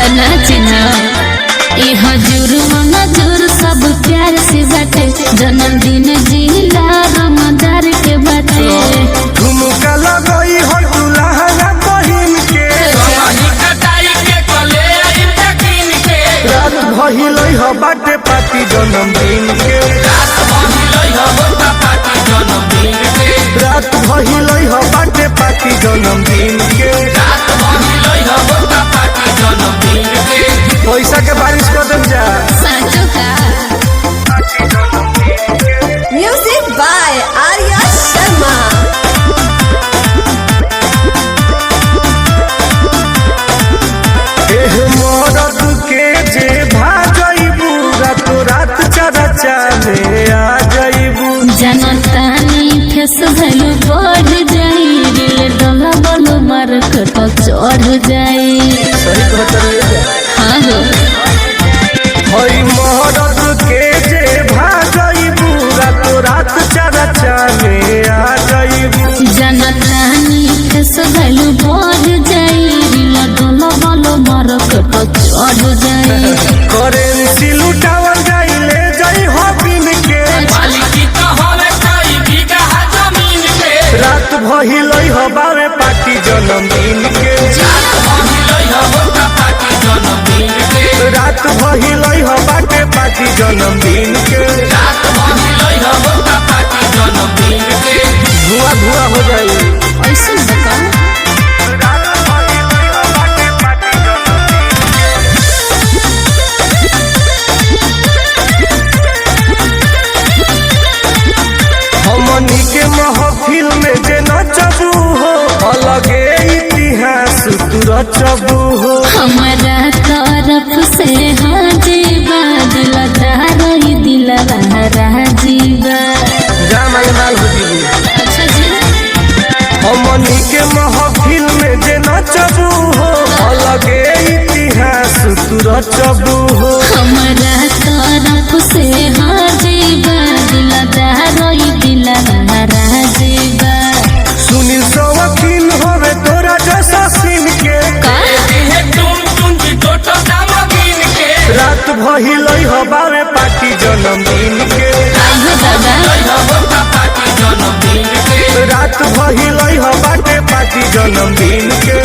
तना चिन्ह ई हजूर मनजूर सब प्यार से बाटे जन्मदिन जिला रमदार के बाटे झुमका लगई हो दुल्हा बहिन के रात भइलई हो बाटे पार्टी जन्मदिन के रात भइलई हो बाटे पार्टी जन्मदिन के पैसा के बारिश कर देम जा साचो का Music by Arya Sharma. एह मरद के जे भाजइबू रातो रात चरचा में आ जइबू जनतानी फेस भैलू बढ़ जाई दिल डोला बोलो मार्केट चढ़ जाई सही कहत हाँ हो हई मरद के जे भाजइबू रातो रात चरचा में आ जइबू जनतानी फेस भैलू बढ़ जाई दिल डोला बोलो मार्केट चढ़ जाई करेंसी लुटावल जाइले जई हो बिन के रात भइलई हो बावे पार्टी जन्मदिन के रात भइलई हो बाटे पार्टी जन्मदिन के धुआं धुआं हो जाई ऐसे बता हमनी के महफिल में जे नचबू हो अलगे इतिहास तू रचबू हो हमारा तरफ से हाजीबा दिल दारई दिल राजीबा जामल माल हो जीबू अच्छा जी हमनी के महफिल में जे नचबू हो अलगे इतिहास तू रचबू हो हमारा तरफ से हाजीबा दिल दारई दिल राजीबा सुनील सवकील होवे तोरा जैसा सीन के रात भइलई हो बावे पार्टी जन्मदिन के आइयो दादा रात भइलई हो बाटे पार्टी जन्मदिन के